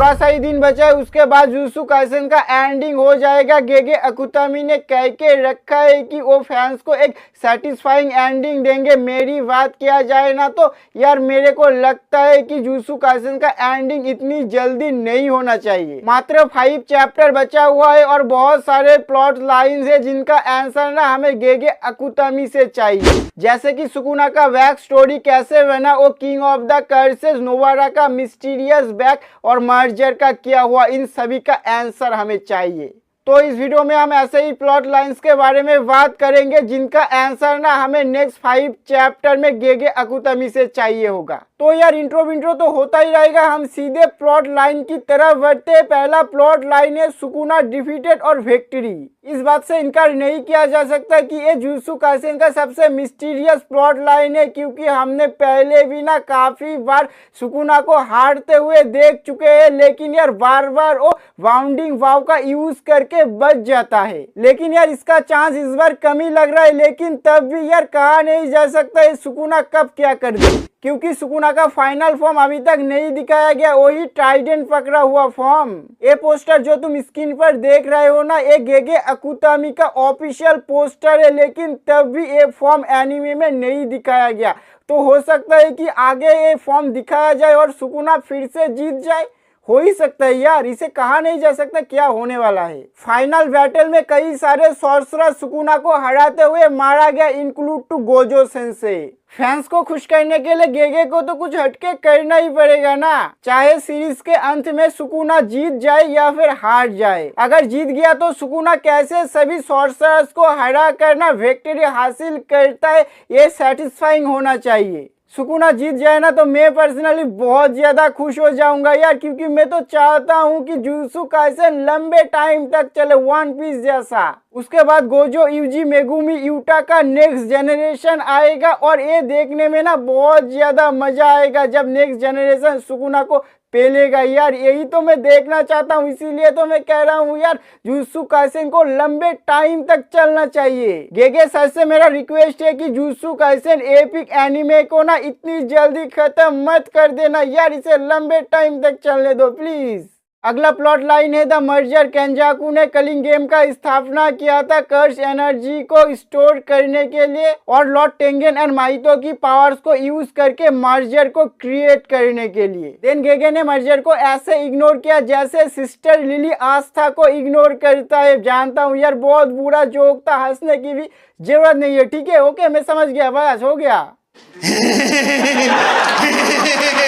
थोड़ा सा ही दिन बचा है, उसके बाद जुजुत्सु काइसेन का एंडिंग हो जाएगा। गेगे अकुतामी ने कह के रखा है कि वो फैंस को एक सेटिस्फाइंग एंडिंग देंगे। मेरी बात किया जाए ना तो यार मेरे को लगता है कि जुजुत्सु काइसेन का एंडिंग इतनी जल्दी नहीं होना चाहिए। मात्र 5 चैप्टर बचा हुआ है और बहुत सारे प्लॉट लाइंस है जिनका आंसर ना हमें गेगे अकुतामी से चाहिए। जैसे कि सुकुना का बैक स्टोरी कैसे बना, वो king of the curses, Novara का मिस्टीरियस बैक और मर्जर का क्या हुआ, इन सभी का आंसर हमें चाहिए। तो इस वीडियो में हम ऐसे ही प्लॉट लाइंस के बारे में बात करेंगे जिनका आंसर ना हमें नेक्स्ट 5 चैप्टर में गेगे अकुतामी से चाहिए होगा। तो यार इंट्रो तो होता ही रहेगा, हम सीधे प्लॉट लाइन की तरफ बढ़ते हैं। पहला प्लॉट लाइन है सुकुना डिफीटेड और विक्ट्री। इस बात से इनकार नहीं किया जा सकता कि ये जुजुत्सु काइसेन का सबसे मिस्टीरियस प्लॉट लाइन है, क्योंकि हमने पहले भी ना काफी बार सुकुना को हारते हुए देख चुके हैं, लेकिन यार बार बार वो बाउंडिंग वाव का यूज करके बच जाता है। लेकिन यार इसका चांस इस बार कम ही लग रहा है, लेकिन तब भी यार कहा नहीं जा सकता है सुकुना कब क्या कर दे, क्योंकि सुकुना का फाइनल फॉर्म अभी तक नहीं दिखाया गया, वही ट्राइडेंट पकड़ा हुआ फॉर्म। ये पोस्टर जो तुम स्क्रीन पर देख रहे हो ना, ये गेगे अकुतामी का ऑफिशियल पोस्टर है, लेकिन तब भी ये फॉर्म एनिमे में नहीं दिखाया गया। तो हो सकता है कि आगे ये फॉर्म दिखाया जाए और सुकुना फिर से जीत जाए, हो ही सकता है यार, इसे कहा नहीं जा सकता क्या होने वाला है। फाइनल बैटल में कई सारे सॉर्सरर सुकुना को हराते हुए मारा गया, include to Gojo sensei. Fans को खुश करने के लिए गेगे को तो कुछ हटके करना ही पड़ेगा ना, चाहे सीरीज के अंत में सुकुना जीत जाए या फिर हार जाए। अगर जीत गया तो सुकुना कैसे सभी सॉर्सरर्स को हरा कर ना विक्ट्री हासिल करता है, ये सेटिस्फाइंग होना चाहिए। सुकुना जीत जाए ना तो मैं पर्सनली बहुत ज्यादा खुश हो जाऊंगा यार, क्योंकि मैं तो चाहता हूं कि जुजुत्सु काइसेन लंबे टाइम तक चले, वन पीस जैसा। उसके बाद गोजो यूजी मेगुमी यूटा का नेक्स्ट जनरेशन आएगा और ये देखने में ना बहुत ज्यादा मजा आएगा जब नेक्स्ट जनरेशन सुकुना को पेलेगा यार, यही तो मैं देखना चाहता हूँ। इसीलिए तो मैं कह रहा हूँ यार जुजुत्सु काइसेन को लंबे टाइम तक चलना चाहिए। गेगे सर से मेरा रिक्वेस्ट है कि जुजुत्सु काइसेन एपिक एनिमे को ना इतनी जल्दी खत्म मत कर देना यार, इसे लंबे टाइम तक चलने दो प्लीज। अगला प्लॉट लाइन है द मर्जर। केंजाकू ने कलिंग गेम का स्थापना किया था कर्स एनर्जी को स्टोर करने के लिए और लॉर्ड टेंगेन एंड माइतो की पावर्स को यूज करके मर्जर को क्रिएट करने के लिए। देन गेगे ने मर्जर को ऐसे इग्नोर किया जैसे सिस्टर लिली आस्था को इग्नोर करता है। जानता हूँ यार बहुत बुरा जोक था, हंसने की भी जरूरत नहीं है, ठीक है ओके मैं समझ गया, बस हो गया।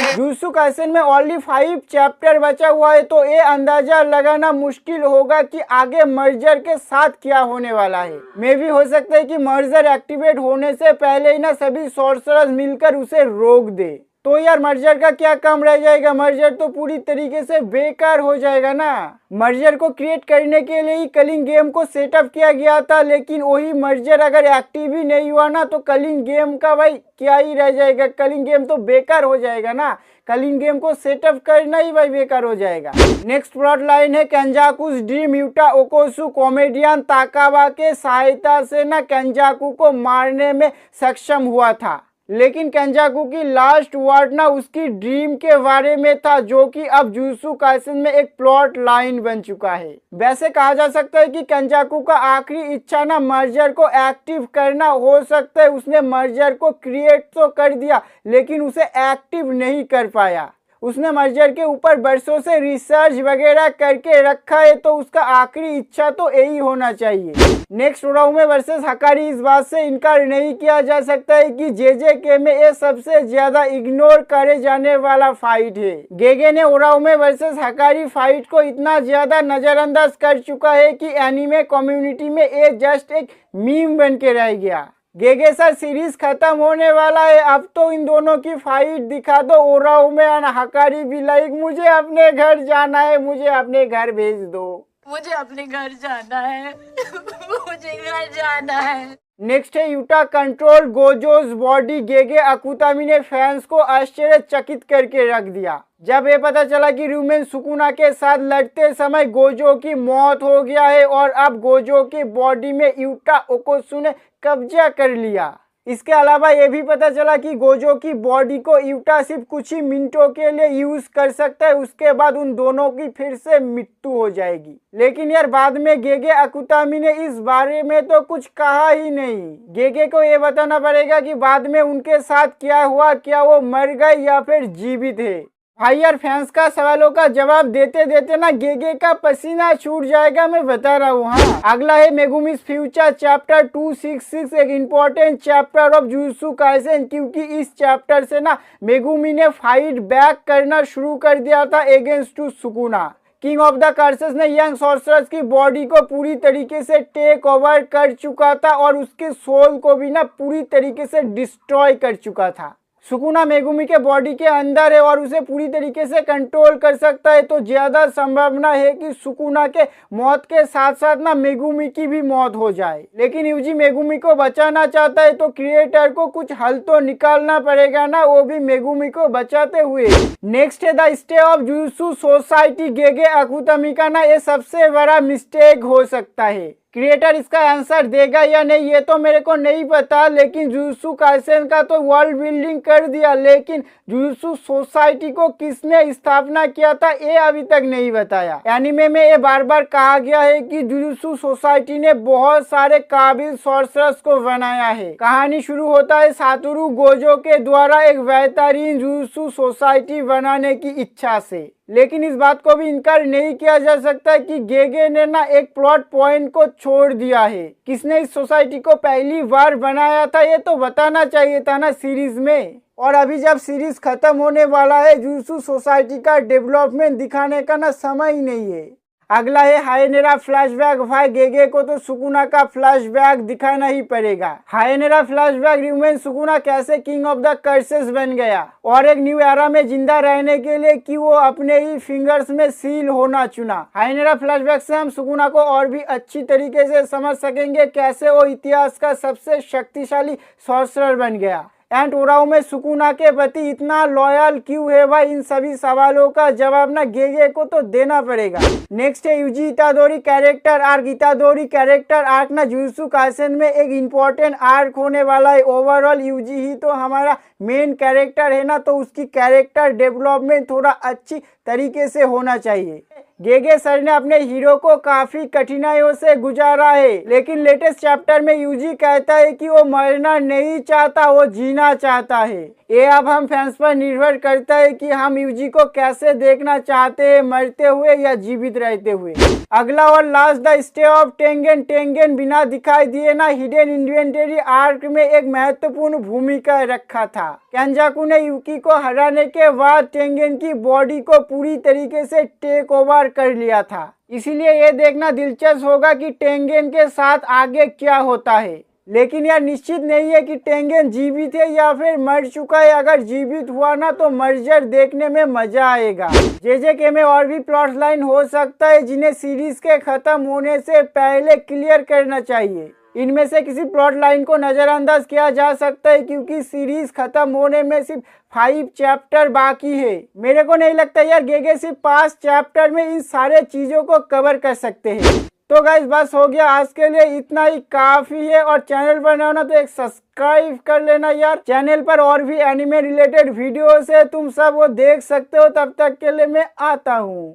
जुजुत्सु काइसेन में ओनली 5 चैप्टर बचा हुआ है, तो ये अंदाजा लगाना मुश्किल होगा कि आगे मर्जर के साथ क्या होने वाला है। मे भी हो सकता है कि मर्जर एक्टिवेट होने से पहले ही ना सभी सॉर्सरर्स मिलकर उसे रोक दे, तो यार मर्जर का क्या काम रह जाएगा, मर्जर तो पूरी तरीके से बेकार हो जाएगा ना। मर्जर को क्रिएट करने के लिए ही कलिंग गेम को सेटअप किया गया था, लेकिन वही मर्जर अगर एक्टिव ही नहीं हुआ ना तो कलिंग गेम का भाई क्या ही रह जाएगा, कलिंग गेम तो बेकार हो जाएगा ना, कलिंग गेम को सेटअप करना ही भाई बेकार हो जाएगा। नेक्स्ट प्लॉट लाइन है केंजाकुस ड्रीम यूटा ओकोसु कॉमेडियन ताकावा के सहायता से ना केंजाकू को मारने में सक्षम हुआ था, लेकिन केंजाकू की लास्ट वर्ड ना उसकी ड्रीम के बारे में था, जो कि अब जुजुत्सु काइसेन में एक प्लॉट लाइन बन चुका है। वैसे कहा जा सकता है कि केंजाकू का आखिरी इच्छा ना मर्जर को एक्टिव करना हो सकता है। उसने मर्जर को क्रिएट तो कर दिया लेकिन उसे एक्टिव नहीं कर पाया। उसने मर्जर के ऊपर बरसों से रिसर्च वगैरह करके रखा है, तो उसका आखिरी इच्छा तो यही होना चाहिए। Next ओराउमे versus हकारी। इस बात से इनकार नहीं किया जा सकता है कि जेजेके में ये सबसे ज्यादा इग्नोर करे जाने वाला फाइट है। गेगे ने ओराउमे वर्सेस हकारी फाइट को इतना ज्यादा नजरअंदाज कर चुका है कि एनिमे कम्युनिटी में ये जस्ट एक मीम बन के रह गया। गेगे सर सीरीज खत्म होने वाला है, अब तो इन दोनों की फाइट दिखा दो। ओराउमे और हकारी भी लाइक मुझे अपने घर जाना है, मुझे अपने घर भेज दो, मुझे अपने घर जाना है मुझे घर जाना है। नेक्स्ट है यूटा कंट्रोल गोजोस बॉडी। गेगे अकुतामी ने फैंस को आश्चर्यचकित करके रख दिया जब ये पता चला कि र्यूमेन सुकुना के साथ लड़ते समय गोजो की मौत हो गया है और अब गोजो की बॉडी में यूटा ओकोसु ने कब्जा कर लिया। इसके अलावा ये भी पता चला कि गोजो की बॉडी को यूटा सिर्फ कुछ ही मिनटों के लिए यूज कर सकता है, उसके बाद उन दोनों की फिर से मृत्यु हो जाएगी। लेकिन यार बाद में गेगे अकुतामी ने इस बारे में तो कुछ कहा ही नहीं। गेगे को ये बताना पड़ेगा कि बाद में उनके साथ क्या हुआ, क्या वो मर गए या फिर जीवित है। भाई यार फैंस का सवालों का जवाब देते देते ना गेगे का पसीना छूट जाएगा, मैं बता रहा हूँ। हाँ, अगला है मेगुमी's फ्यूचर चैप्टर 266, एक important chapter of jujutsu Kaisen, क्योंकि इस चैप्टर से ना मेगुमी ने फाइट बैक करना शुरू कर दिया था against to Sukuna. King of the curses ने यंग सॉर्सरर्स की बॉडी को पूरी तरीके से टेक ओवर कर चुका था और उसके सोल को भी ना पूरी तरीके से डिस्ट्रॉय कर चुका था। सुकुना मेगुमी के बॉडी के अंदर है और उसे पूरी तरीके से कंट्रोल कर सकता है, तो ज्यादा संभावना है कि सुकुना के मौत के साथ साथ ना मेगुमी की भी मौत हो जाए। लेकिन यूजी मेगुमी को बचाना चाहता है तो क्रिएटर को कुछ हल तो निकालना पड़ेगा ना, वो भी मेगुमी को बचाते हुए। नेक्स्ट है the stay of Jujutsu Society Gege Akutami का ना ये सबसे बड़ा मिस्टेक हो सकता है। क्रिएटर इसका आंसर देगा या नहीं ये तो मेरे को नहीं पता, लेकिन जुजुत्सु काइसेन का तो वर्ल्ड बिल्डिंग कर दिया, लेकिन जुजुत्सु सोसाइटी को किसने स्थापना किया था ये अभी तक नहीं बताया। एनीमे में ये बार बार कहा गया है कि जुजुत्सु सोसाइटी ने बहुत सारे काबिल सॉर्सरर्स को बनाया है। कहानी शुरू होता है सातोरू गोजो के द्वारा एक बेहतरीन जुजुत्सु सोसाइटी बनाने की इच्छा से, लेकिन इस बात को भी इनकार नहीं किया जा सकता कि गेगे ने ना एक प्लॉट पॉइंट को छोड़ दिया है। किसने इस सोसाइटी को पहली बार बनाया था ये तो बताना चाहिए था ना सीरीज में। और अभी जब सीरीज खत्म होने वाला है, जुजुत्सु सोसाइटी का डेवलपमेंट दिखाने का ना समय ही नहीं है। अगला है हायनेरा फ्लैशबैक। भाई गेगे को तो सुकुना का फ्लैशबैक दिखाना ही पड़ेगा। हायनेरा फ्लैशबैक रिमेन सुकुना कैसे किंग ऑफ द कर्सेस बन गया और एक न्यू एरा में जिंदा रहने के लिए कि वो अपने ही फिंगर्स में सील होना चुना। हायनेरा फ्लैशबैक से हम सुकुना को और भी अच्छी तरीके से समझ सकेंगे कैसे वो इतिहास का सबसे शक्तिशाली सॉर्सरर बन गया। एंड ओराओ में सुकुना के प्रति इतना लॉयल क्यों है भाई, इन सभी सवालों का जवाब ना गेगे को तो देना पड़ेगा। नेक्स्ट है UG इतादोरी character arc. इतादोरी character arc ना जुजुत्सु काइसेन में एक इम्पोर्टेंट आर्क होने वाला है। ओवरऑल यूजी ही तो हमारा मेन कैरेक्टर है ना, तो उसकी कैरेक्टर डेवलपमेंट थोड़ा अच्छी तरीके से होना चाहिए। गेगे सर ने अपने हीरो को काफी कठिनाइयों से गुजारा है, लेकिन लेटेस्ट चैप्टर में यूजी कहता है कि वो मरना नहीं चाहता, वो जीना चाहता है। ये अब हम फैंस पर निर्भर करता है कि हम यूजी को कैसे देखना चाहते हैं, मरते हुए या जीवित रहते हुए। अगला और लास्ट द स्टे ऑफ टेंगेन। टेंगेन बिना दिखाई दिए ना हिडन इन्वेंटरी आर्क में एक महत्वपूर्ण भूमिका रखा था। केंजाकू ने युकी को हराने के बाद टेंगेन की बॉडी को पूरी तरीके से टेक ओवर कर लिया था, इसीलिए ये देखना दिलचस्प होगा कि टेंगेन के साथ आगे क्या होता है। लेकिन यह निश्चित नहीं है कि टेंगेन जीवित है या फिर मर चुका है। अगर जीवित हुआ ना तो मर्जर देखने में मजा आएगा। जेजेके में और भी प्लॉट लाइन हो सकता है जिन्हें सीरीज के खत्म होने से पहले क्लियर करना चाहिए। इनमें से किसी प्लॉट लाइन को नजरअंदाज किया जा सकता है क्योंकि सीरीज खत्म होने में सिर्फ 5 चैप्टर बाकी है। मेरे को नहीं लगता यार गेगे सिर्फ 5 चैप्टर में इन सारे चीजों को कवर कर सकते हैं। तो गाइस बस हो गया आज के लिए, इतना ही काफी है। और चैनल पर नया हो ना तो एक सब्सक्राइब कर लेना यार। चैनल पर और भी एनिमे रिलेटेड वीडियोस है, तुम सब वो देख सकते हो। तब तक के लिए मैं आता हूँ।